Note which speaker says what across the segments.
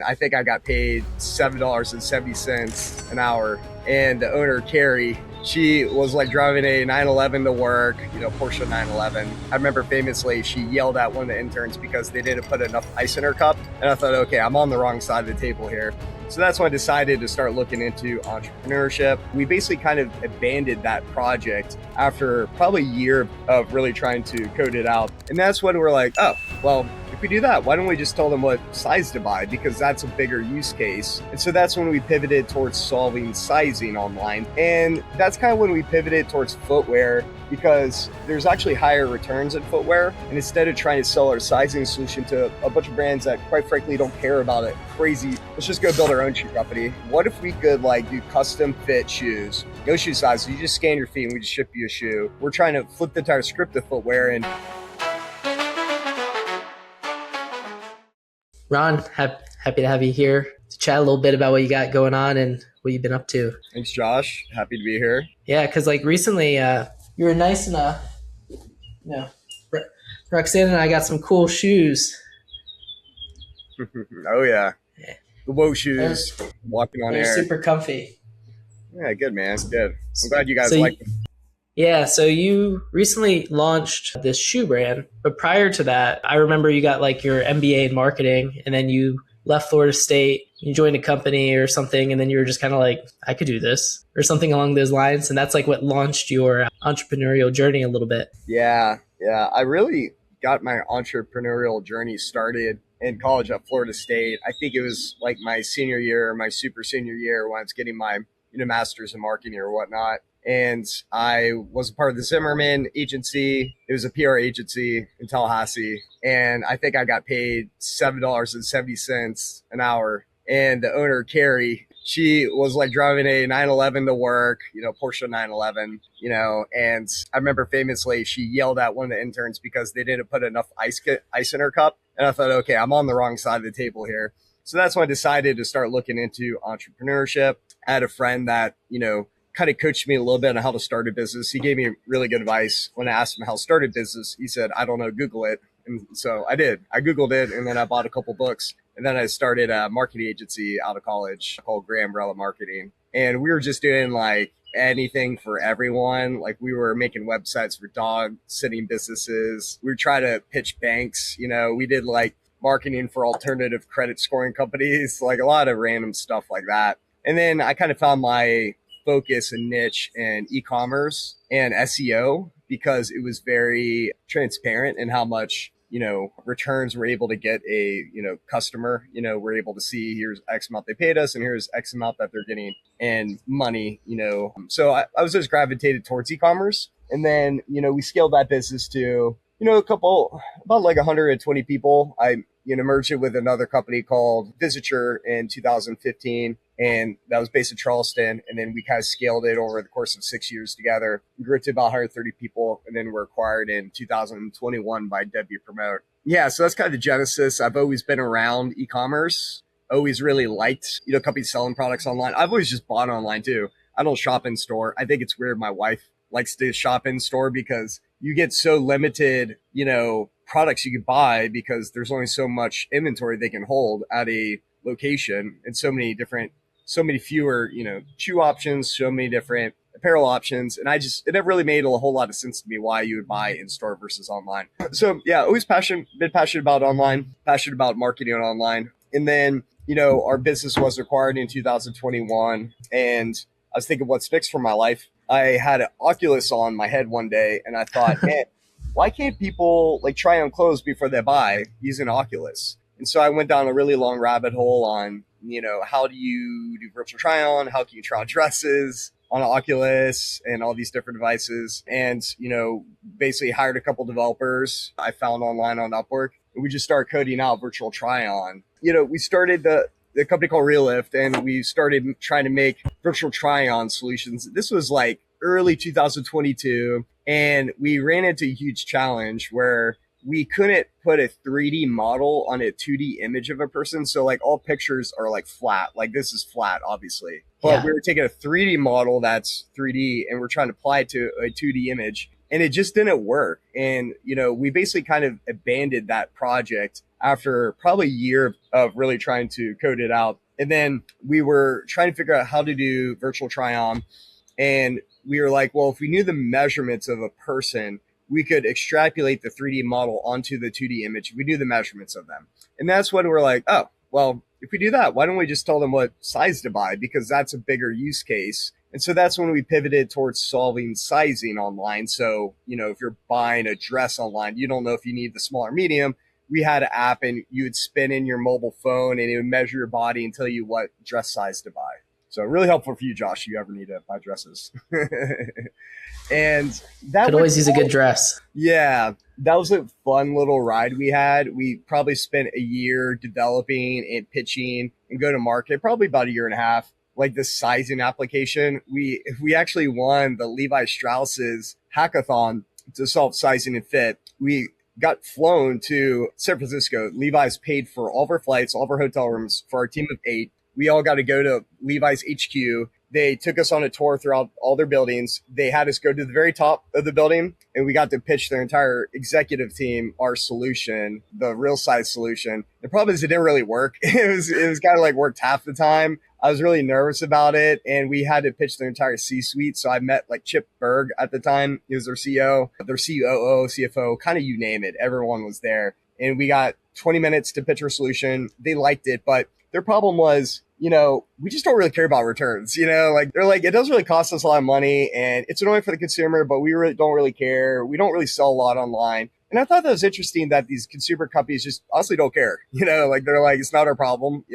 Speaker 1: I think I got paid $7.70 an hour. And the owner, Carrie, she was like driving a 911 to work, Porsche 911. I remember famously she yelled at one of the interns because they didn't put enough ice in her cup. And I thought, okay, I'm on the wrong side of the table here. So that's when I decided to start looking into entrepreneurship. We basically kind of abandoned that project after probably a year of really trying to code it out. And that's when we're like, oh, well, if we do that, why don't we just tell them what size to buy? Because that's a bigger use case. And so that's when we pivoted towards solving sizing online. And that's kind of when we pivoted towards footwear, because there's actually higher returns in footwear. And instead of trying to sell our sizing solution to a bunch of brands that quite frankly don't care about it, crazy, let's just go build our own shoe company. What if we could do custom fit shoes? No shoe size. So you just scan your feet and we just ship you a shoe. We're trying to flip the entire script of footwear. And
Speaker 2: Ron, happy to have you here to chat a little bit about what you got going on and what you've been up to.
Speaker 1: Thanks, Josh. Happy to be here.
Speaker 2: Yeah, because recently you were nice enough. Roxanne and I got some cool shoes.
Speaker 1: Oh, yeah. The Woe shoes, walking on
Speaker 2: they're
Speaker 1: air.
Speaker 2: Super comfy.
Speaker 1: Yeah, good, man. Good. I'm glad you guys like them.
Speaker 2: Yeah, so you recently launched this shoe brand, but prior to that, I remember you got your MBA in marketing, and then you left Florida State, you joined a company or something, and then you were just kind of I could do this, or something along those lines, and that's what launched your entrepreneurial journey a little bit.
Speaker 1: Yeah. I really got my entrepreneurial journey started in college at Florida State. I think it was my senior year, my super senior year, when I was getting my master's in marketing or whatnot. And I was a part of the Zimmerman agency. It was a PR agency in Tallahassee. And I think I got paid $7.70 an hour. And the owner, Carrie, she was driving a 911 to work, Porsche 911, and I remember famously she yelled at one of the interns because they didn't put enough ice in her cup. And I thought, okay, I'm on the wrong side of the table here. So that's when I decided to start looking into entrepreneurship. I had a friend that, kind of coached me a little bit on how to start a business. He gave me really good advice. When I asked him how to start a business, he said, I don't know, Google it. And so I did. I Googled it, and then I bought a couple books. And then I started a marketing agency out of college called Gray Umbrella Marketing. And we were just doing anything for everyone. We were making websites for dog sitting businesses. We would try to pitch banks. We did marketing for alternative credit scoring companies, a lot of random stuff like that. And then I kind of found my focus and niche in e-commerce and SEO because it was very transparent in how much, returns we're able to get a, customer, we're able to see here's X amount they paid us and here's X amount that they're getting in money, So I was just gravitated towards e-commerce. And then, we scaled that business to, about 120 people. I merged it with another company called Fiduciary in 2015. And that was based in Charleston. And then we kind of scaled it over the course of 6 years together. We grew it to about 130 people. And then we're acquired in 2021 by W Promote. Yeah, so that's kind of the genesis. I've always been around e-commerce, always really liked, companies selling products online. I've always just bought online too. I don't shop in store. I think it's weird. My wife likes to shop in store because you get so limited, products you can buy because there's only so much inventory they can hold at a location and so many fewer, shoe options, so many different apparel options. And it never really made a whole lot of sense to me why you would buy in store versus online. So yeah, always been passionate about online, passionate about marketing online. And then, our business was acquired in 2021 and I was thinking what's next for my life. I had an Oculus on my head one day and I thought, man, why can't people try on clothes before they buy using Oculus? And so I went down a really long rabbit hole on, how do you do virtual try on? How can you try on dresses on Oculus and all these different devices? And, basically hired a couple developers I found online on Upwork. And we just started coding out virtual try on. We started the company called Realift and we started trying to make virtual try on solutions. This was early 2022. And we ran into a huge challenge where we couldn't put a 3D model on a 2D image of a person. So all pictures are flat. This is flat, obviously. But we were taking a 3D model that's 3D and we're trying to apply it to a 2D image. And it just didn't work. And, we basically kind of abandoned that project after probably a year of really trying to code it out. And then we were trying to figure out how to do virtual try on. And we were like, well, if we knew the measurements of a person, we could extrapolate the 3D model onto the 2D image. We knew the measurements of them. And that's when we're like, oh, well, if we do that, why don't we just tell them what size to buy? Because that's a bigger use case. And so that's when we pivoted towards solving sizing online. So, if you're buying a dress online, you don't know if you need the small or medium. We had an app and you would spin in your mobile phone and it would measure your body and tell you what dress size to buy. So really helpful for you, Josh, if you ever need to buy dresses. And that
Speaker 2: could always use a good dress.
Speaker 1: Yeah, that was a fun little ride we had. We probably spent a year developing and pitching and go to market, probably about a year and a half. Like the sizing application, we actually won the Levi Strauss's hackathon to solve sizing and fit. We got flown to San Francisco. Levi's paid for all of our flights, all of our hotel rooms for our team of 8. We all got to go to Levi's HQ. They took us on a tour throughout all their buildings. They had us go to the very top of the building, and we got to pitch their entire executive team our solution, the real size solution. The problem is it didn't really work. It was kind of like worked half the time. I was really nervous about it, and we had to pitch their entire C-suite. So I met like Chip Berg at the time. He was their CEO, their COO, CFO, kind of you name it. Everyone was there. And we got 20 minutes to pitch our solution. They liked it, but their problem was, we just don't really care about returns. Like they're like, it doesn't really cost us a lot of money and it's annoying for the consumer, but we really don't really care. We don't really sell a lot online. And I thought that was interesting that these consumer companies just honestly don't care, like they're like, it's not our problem,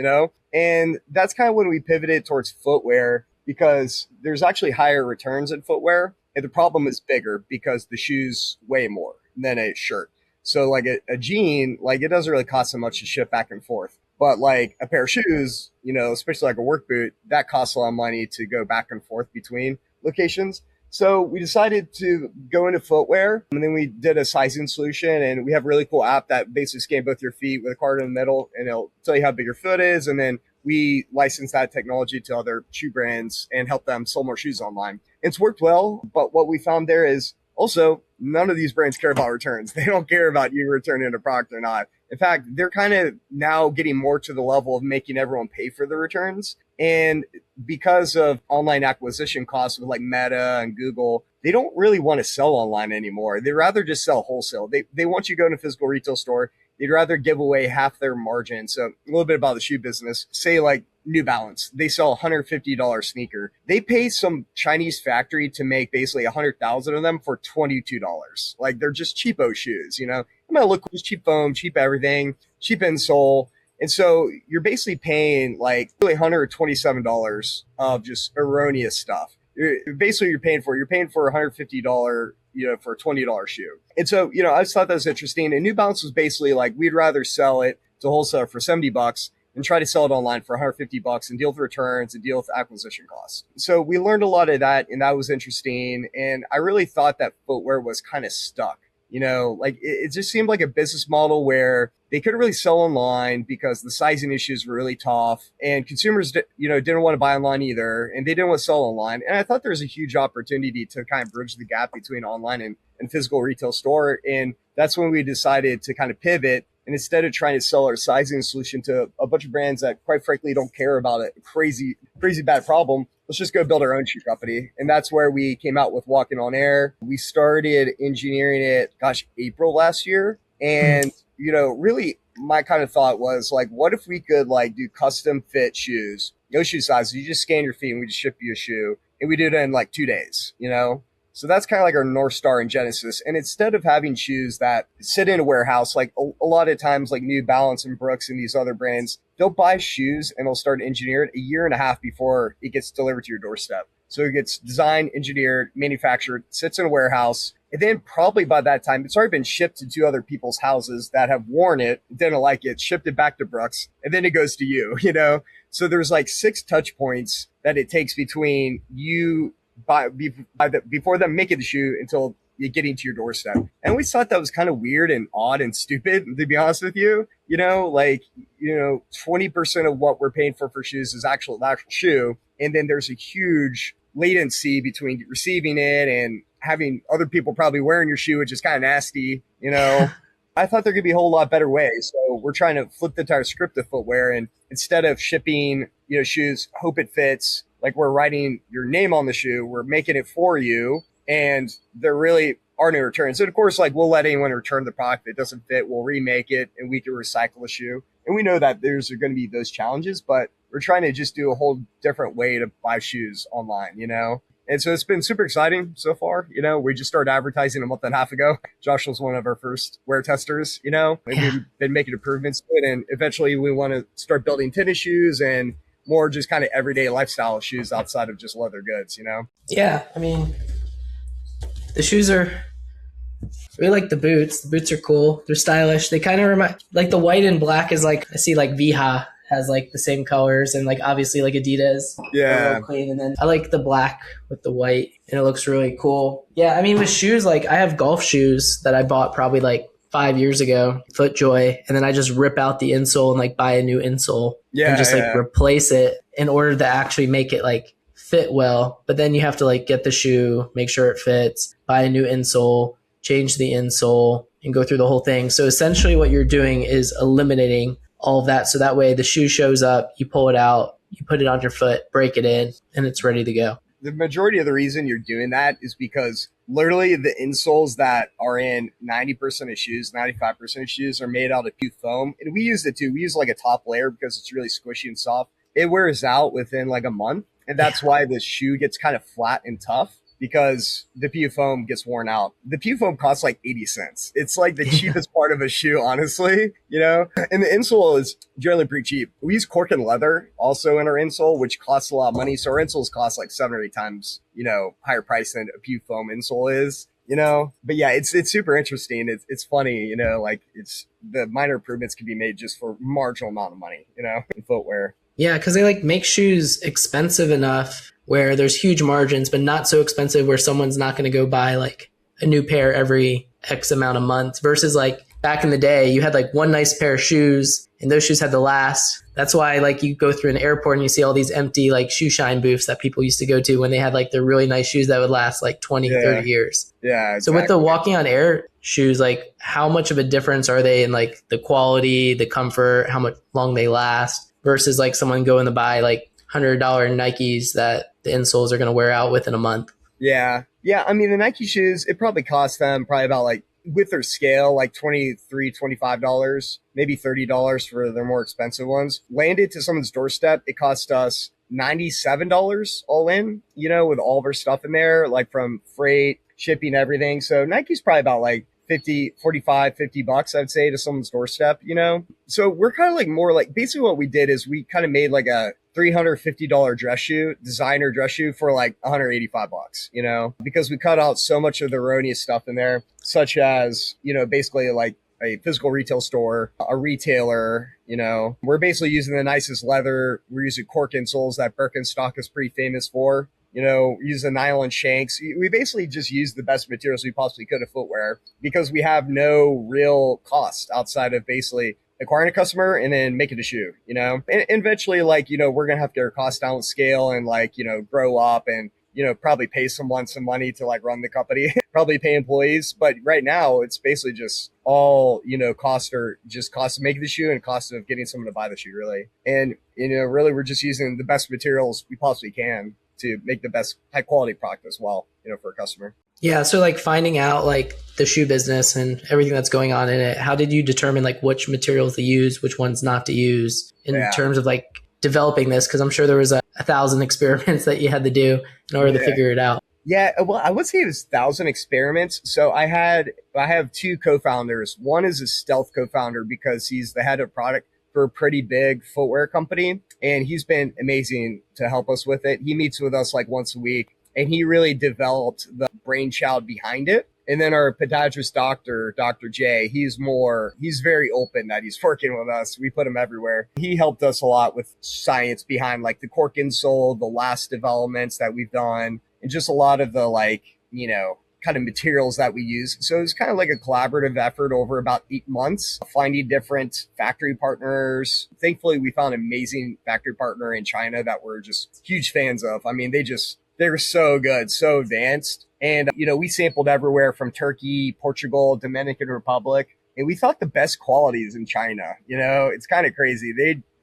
Speaker 1: and that's kind of when we pivoted towards footwear because there's actually higher returns in footwear. And the problem is bigger because the shoes weigh more than a shirt. So like a jean, like it doesn't really cost so much to ship back and forth. But like a pair of shoes, especially like a work boot, that costs a lot of money to go back and forth between locations. So we decided to go into footwear, and then we did a sizing solution, and we have a really cool app that basically scans both your feet with a card in the middle, and it'll tell you how big your foot is. And then we license that technology to other shoe brands and help them sell more shoes online. It's worked well, but what we found there is also none of these brands care about returns. They don't care about you returning a product or not. In fact, they're kind of now getting more to the level of making everyone pay for the returns. And because of online acquisition costs with like Meta and Google, they don't really want to sell online anymore. They'd rather just sell wholesale. They want you to go to a physical retail store. They'd rather give away half their margin. So a little bit about the shoe business. Say like New Balance, they sell a $150 sneaker. They pay some Chinese factory to make basically 100,000 of them for $22. Like they're just cheapo shoes, I'm gonna look just cheap foam, cheap everything, cheap insole. And so you're basically paying like really $127 of just erroneous stuff. You're paying for $150, for a $20 shoe. And so, I just thought that was interesting. And New Balance was basically like, we'd rather sell it to wholesale for $70 and try to sell it online for $150 and deal with returns and deal with acquisition costs. So we learned a lot of that, and that was interesting. And I really thought that footwear was kind of stuck. Like it just seemed like a business model where they couldn't really sell online because the sizing issues were really tough, and consumers, didn't want to buy online either, and they didn't want to sell online. And I thought there was a huge opportunity to kind of bridge the gap between online and physical retail store. And that's when we decided to kind of pivot. And instead of trying to sell our sizing solution to a bunch of brands that, quite frankly, don't care about a crazy bad problem, let's just go build our own shoe company. And that's where we came out with Walking on Air. We started engineering it, April last year. And, really my kind of thought was like, what if we could like do custom fit shoes, no shoe sizes. You just scan your feet and we just ship you a shoe. And we did it in like 2 days, So that's kind of like our North Star in Genesis. And instead of having shoes that sit in a warehouse, like a lot of times like New Balance and Brooks and these other brands, they'll buy shoes and they'll start engineering a year and a half before it gets delivered to your doorstep. So it gets designed, engineered, manufactured, sits in a warehouse. And then probably by that time, it's already been shipped to 2 other people's houses that have worn it, didn't like it, shipped it back to Brooks, and then it goes to you, So there's like 6 touch points that it takes between you before them making the shoe until you getting to your doorstep. And we thought that was kind of weird and odd and stupid, to be honest with you. 20% of what we're paying for shoes is the actual shoe. And then there's a huge latency between receiving it and having other people probably wearing your shoe, which is kind of nasty, I thought there could be a whole lot better ways. So we're trying to flip the entire script of footwear, and instead of shipping, shoes, hope it fits, like we're writing your name on the shoe, we're making it for you, and there really are no returns. And of course, like we'll let anyone return the product that doesn't fit, we'll remake it, and we can recycle the shoe. And we know that there's going to be those challenges, but we're trying to just do a whole different way to buy shoes online. And so it's been super exciting so far. We just started advertising a month and a half ago. Josh was one of our first wear testers, and we've been making improvements to it. And eventually we want to start building tennis shoes and more just kind of everyday lifestyle shoes outside of just leather goods.
Speaker 2: Yeah. I mean, the shoes are, really like the boots. The boots are cool. They're stylish. They kind of remind, like the white and black is like, I see like Viha has like the same colors, and like obviously like Adidas.
Speaker 1: Yeah.
Speaker 2: Real clean. And then I like the black with the white, and it looks really cool. Yeah. I mean, with shoes, like I have golf shoes that I bought probably like 5 years ago, FootJoy, and then I just rip out the insole and like buy a new insole and just like replace it in order to actually make it like fit well. But then you have to like get the shoe, make sure it fits, buy a new insole, change the insole, and go through the whole thing. So essentially what you're doing is eliminating all of that. So that way the shoe shows up, you pull it out, you put it on your foot, break it in, and it's ready to go.
Speaker 1: The majority of the reason you're doing that is because literally the insoles that are in 90% of shoes, 95% of shoes are made out of PU foam. And we use it too. We use like a top layer because it's really squishy and soft. It wears out within like a month. And that's why the shoe gets kind of flat and tough, because the PU foam gets worn out. The PU foam costs like 80 cents. It's like the cheapest part of a shoe, honestly, and the insole is generally pretty cheap. We use cork and leather also in our insole, which costs a lot of money. So our insoles cost like 7 or 8 times, higher price than a PU foam insole is, but yeah, it's super interesting. It's funny, like it's the minor improvements can be made just for marginal amount of money, in footwear.
Speaker 2: Yeah. Cause they like make shoes expensive enough where there's huge margins, but not so expensive where someone's not going to go buy like a new pair every X amount of months, versus like back in the day, you had like one nice pair of shoes and those shoes had to last. That's why like you go through an airport and you see all these empty like shoe shine booths that people used to go to when they had like the really nice shoes that would last like 20, 30 years.
Speaker 1: Yeah. Exactly.
Speaker 2: So with the walking on air shoes, like how much of a difference are they in like the quality, the comfort, how much long they last versus like someone going to buy like $100 Nikes that the insoles are going to wear out within a month?
Speaker 1: Yeah. I mean, the Nike shoes, it probably cost them probably about like with their scale, like $23, $25, maybe $30 for their more expensive ones. Landed to someone's doorstep, it cost us $97 all in, with all of our stuff in there, like from freight, shipping, everything. So Nike's probably about like 50, 45, $50, I'd say, to someone's doorstep, So we're kind of like more like, basically what we did is we kind of made like a $350 dress shoe, designer dress shoe for like $185, because we cut out so much of the erroneous stuff in there, such as, basically like a physical retail store, a retailer, we're basically using the nicest leather. We're using cork insoles that Birkenstock is pretty famous for. Use the nylon shanks. We basically just use the best materials we possibly could of footwear because we have no real cost outside of basically acquiring a customer and then making a shoe, and eventually like, we're going to have to get our costs down with scale and like, grow up and, probably pay someone some money to like run the company, probably pay employees. But right now it's basically just all, costs are just cost of making the shoe and cost of getting someone to buy the shoe really. And, really we're just using the best materials we possibly can to make the best high quality product as well, for a customer.
Speaker 2: Yeah. So like finding out like the shoe business and everything that's going on in it, how did you determine like which materials to use, which ones not to use in terms of like developing this? Cause I'm sure there was 1,000 experiments that you had to do in order to figure it out.
Speaker 1: Yeah. Well, I would say it was 1,000 experiments. So I have 2 co-founders. One is a stealth co-founder because he's the head of product for a pretty big footwear company. And he's been amazing to help us with it. He meets with us like once a week and he really developed the brainchild behind it. And then our podiatrist doctor, Dr. J, he's very open that he's working with us. We put him everywhere. He helped us a lot with science behind like the cork insole, the last developments that we've done, and just a lot of the like, kind of materials that we use. So it was kind of like a collaborative effort over about 8 months, finding different factory partners. Thankfully, we found an amazing factory partner in China that we're just huge fans of. I mean, they were so good, so advanced. And, we sampled everywhere from Turkey, Portugal, Dominican Republic. and we thought the best quality is in China. It's kind of crazy.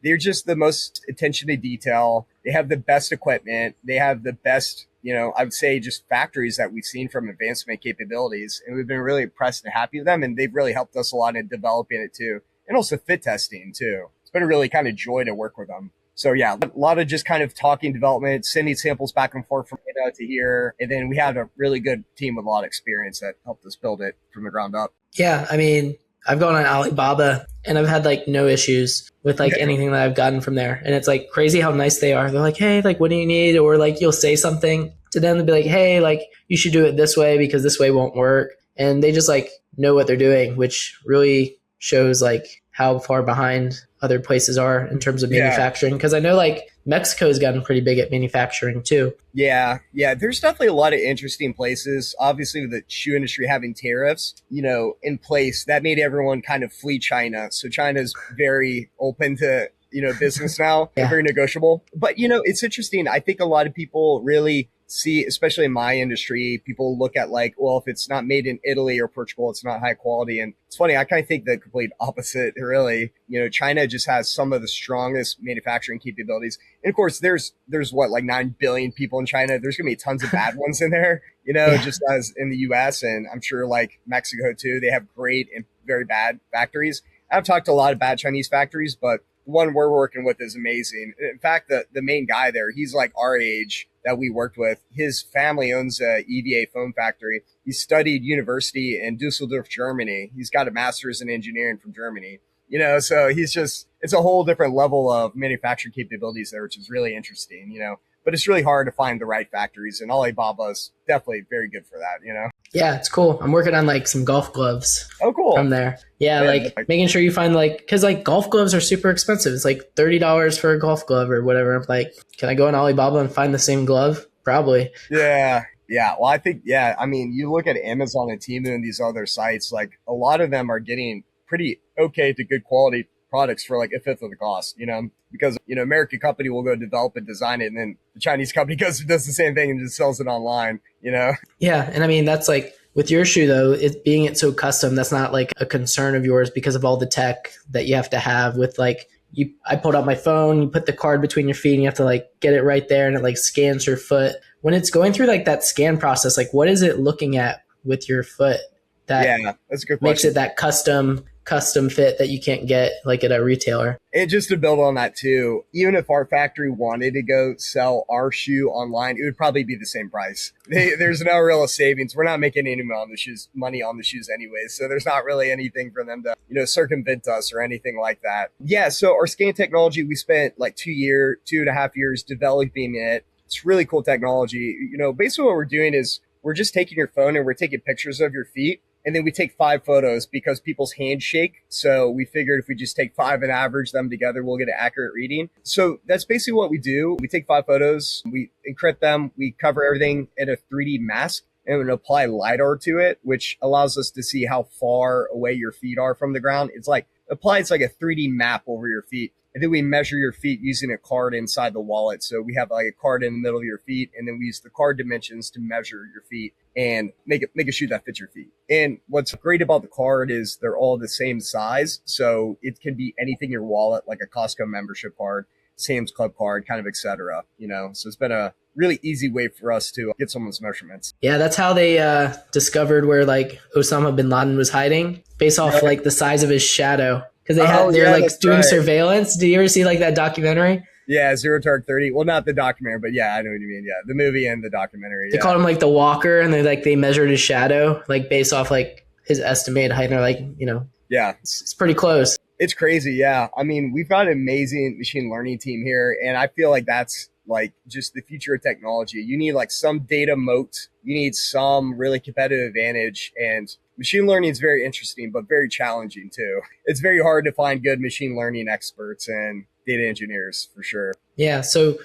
Speaker 1: They're just the most attention to detail. They have the best equipment. They have the best, I would say just factories that we've seen from advancement capabilities. And we've been really impressed and happy with them. And they've really helped us a lot in developing it too. And also fit testing too. It's been a really kind of joy to work with them. So yeah, a lot of just kind of talking development, sending samples back and forth from to here. And then we had a really good team with a lot of experience that helped us build it from the ground up.
Speaker 2: Yeah. I mean, I've gone on Alibaba and I've had like no issues with like anything that I've gotten from there. And it's like crazy how nice they are. They're like, hey, like, what do you need? Or like, you'll say something to them to be like, hey, like, you should do it this way because this way won't work. And they just like know what they're doing, which really shows like how far behind other places are in terms of manufacturing. Cause I know like Mexico's gotten pretty big at manufacturing too.
Speaker 1: Yeah. There's definitely a lot of interesting places. Obviously, with the shoe industry having tariffs, in place, that made everyone kind of flee China. So China's very open to, business now, very negotiable. But, it's interesting. I think a lot of people really see, especially in my industry, people look at like, well, if it's not made in Italy or Portugal, it's not high quality. And it's funny, I kind of think the complete opposite, really. China just has some of the strongest manufacturing capabilities. And of course, there's what, like 9 billion people in China. There's going to be tons of bad ones in there, just as in the US. And I'm sure like Mexico too, they have great and very bad factories. I've talked to a lot of bad Chinese factories, but the one we're working with is amazing. In fact, the main guy there, he's like our age that we worked with. His family owns a EVA foam factory. He studied university in Dusseldorf, Germany. He's got a master's in engineering from Germany. So it's a whole different level of manufacturing capabilities there, which is really interesting, but it's really hard to find the right factories, and Alibaba's definitely very good for that,
Speaker 2: Yeah, it's cool. I'm working on like some golf gloves.
Speaker 1: Oh, cool.
Speaker 2: From there. Yeah, like making sure you find like, cause like golf gloves are super expensive. It's like $30 for a golf glove or whatever. I'm like, can I go on Alibaba and find the same glove? Probably.
Speaker 1: Yeah. Well, I think, I mean, you look at Amazon and Temu and these other sites, like a lot of them are getting pretty okay to good quality products for like a fifth of the cost, because, American company will go develop and design it. And then the Chinese company goes and does the same thing and just sells it online,
Speaker 2: Yeah. And I mean, that's like with your shoe though, it so custom, that's not like a concern of yours because of all the tech that you have to have with like, I pulled out my phone, you put the card between your feet and you have to like get it right there and it like scans your foot. When it's going through like that scan process, like what is it looking at with your foot that
Speaker 1: that's a good question.
Speaker 2: Makes it that custom fit that you can't get like at a retailer?
Speaker 1: And just to build on that too, even if our factory wanted to go sell our shoe online, it would probably be the same price. There's no real savings. We're not making any money on the shoes anyways. So there's not really anything for them to, circumvent us or anything like that. Yeah. So our scan technology, we spent like 2.5 years developing it. It's really cool technology. Basically what we're doing is we're just taking your phone and we're taking pictures of your feet. And then we take 5 photos because people's hands shake. So we figured if we just take 5 and average them together, we'll get an accurate reading. So that's basically what we do. We take 5 photos, we encrypt them, we cover everything in a 3D mask and apply LiDAR to it, which allows us to see how far away your feet are from the ground. It's like a 3D map over your feet. And then we measure your feet using a card inside the wallet. So we have like a card in the middle of your feet, and then we use the card dimensions to measure your feet and make a shoe that fits your feet. And what's great about the card is they're all the same size. So it can be anything in your wallet, like a Costco membership card, Sam's Club card, kind of, et cetera. So it's been a really easy way for us to get someone's measurements.
Speaker 2: Yeah, that's how they discovered where like Osama bin Laden was hiding, based off like the size of his shadow. Because they're like doing surveillance. Do you ever see like that documentary?
Speaker 1: Yeah, Zero Dark 30. Well, not the documentary, but yeah, I know what you mean. Yeah, the movie and the documentary.
Speaker 2: They called him like the Walker, and they measured his shadow like based off like his estimated height. And they're like,
Speaker 1: yeah,
Speaker 2: it's pretty close.
Speaker 1: It's crazy. Yeah, I mean, we've got an amazing machine learning team here, and I feel like that's like just the future of technology. You need like some data moat. You need some really competitive advantage, and machine learning is very interesting, but very challenging too. It's very hard to find good machine learning experts and data engineers for sure.
Speaker 2: Yeah. So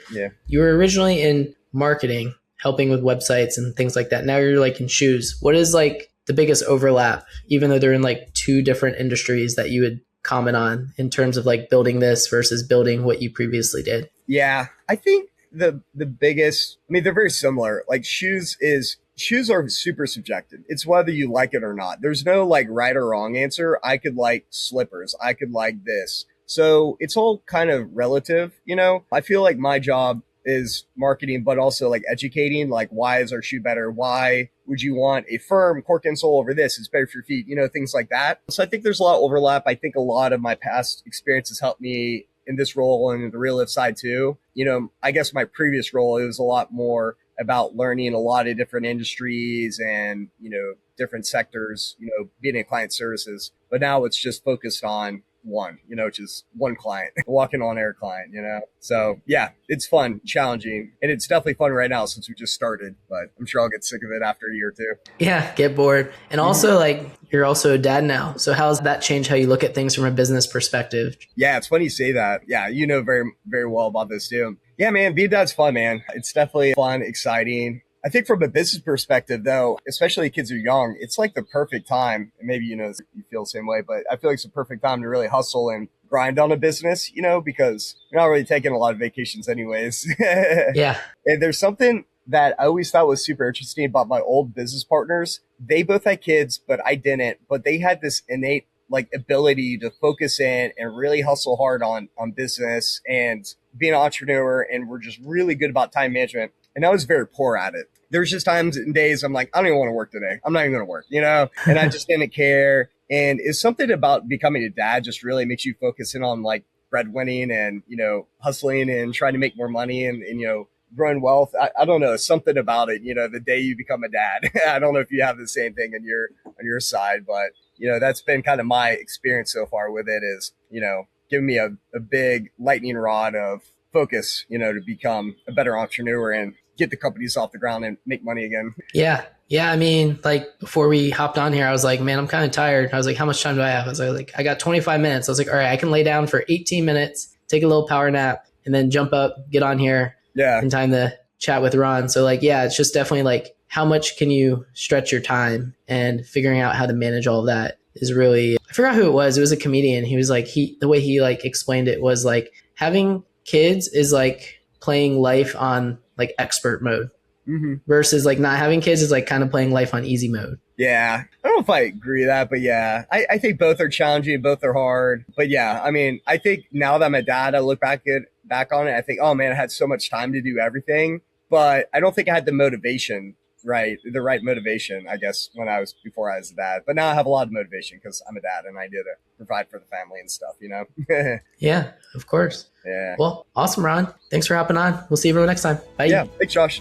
Speaker 2: you were originally in marketing, helping with websites and things like that. Now you're like in shoes. What is like the biggest overlap, even though they're in like 2 different industries, that you would comment on in terms of like building this versus building what you previously did?
Speaker 1: Yeah, I think the biggest, I mean, they're very similar. Like shoes is shoes are super subjective. It's whether you like it or not. There's no like right or wrong answer. I could like slippers. I could like this. So it's all kind of relative, you know? I feel like my job is marketing, but also like educating, like why is our shoe better? Why would you want a firm cork insole over this? It's better for your feet, you know, things like that. So I think there's a lot of overlap. I think a lot of my past experiences helped me in this role and the real life side too. You know, I guess my previous role, it was a lot more about learning a lot of different industries and, you know, different sectors, you know, being in client services. But now it's just focused on one, you know, which is one client, walking on air client, you know? So yeah, it's fun, challenging. And it's definitely fun right now since we just started, but I'm sure I'll get sick of it after a year or two.
Speaker 2: Yeah, get bored. And also like you're also a dad now. So how's that changed how you look at things from a business perspective?
Speaker 1: Yeah, it's funny you say that. Yeah, you know very, very well about this too. Yeah, man, being a dad's fun, man. It's definitely fun, exciting. I think from a business perspective, though, especially kids are young, it's like the perfect time. And maybe, you know, you feel the same way, but I feel like it's the perfect time to really hustle and grind on a business, you know, because you're not really taking a lot of vacations anyways.
Speaker 2: Yeah.
Speaker 1: And there's something that I always thought was super interesting about my old business partners. They both had kids, but I didn't. But they had this innate like ability to focus in and really hustle hard on business and being an entrepreneur. And we're just really good about time management. And I was very poor at it. There's just times and days I'm like, I don't even want to work today. I'm not even going to work, you know, and I just didn't care. And it's something about becoming a dad just really makes you focus in on like breadwinning and, you know, hustling and trying to make more money and you know, growing wealth. I don't know, something about it, you know, the day you become a dad. I don't know if you have the same thing on your side, but, you know, that's been kind of my experience so far with it is, you know, giving me a big lightning rod of focus, you know, to become a better entrepreneur and get the companies off the ground and make money again.
Speaker 2: Yeah. Yeah. I mean, like before we hopped on here, I was like, man, I'm kind of tired. I was like, how much time do I have? I was like, I got 25 minutes. I was like, all right, I can lay down for 18 minutes, take a little power nap, and then jump up, get on here in time to chat with Ron. So like, yeah, it's just definitely like, how much can you stretch your time, and figuring out how to manage all of that is really, I forgot who it was. It was a comedian. He was like, the way he like explained it was like having kids is like playing life on like expert mode versus like not having kids is like kind of playing life on easy mode.
Speaker 1: Yeah. I don't know if I agree with that, but yeah, I think both are challenging, both are hard. But yeah, I mean, I think now that I'm a dad, I look back on it, I think, oh man, I had so much time to do everything, but I don't think I had the motivation, right? The right motivation, I guess, before I was a dad. But now I have a lot of motivation because I'm a dad and I need to provide for the family and stuff, you know?
Speaker 2: Yeah, of course.
Speaker 1: Yeah.
Speaker 2: Well, awesome, Ron. Thanks for hopping on. We'll see everyone next time. Bye.
Speaker 1: Yeah. Thanks, Josh.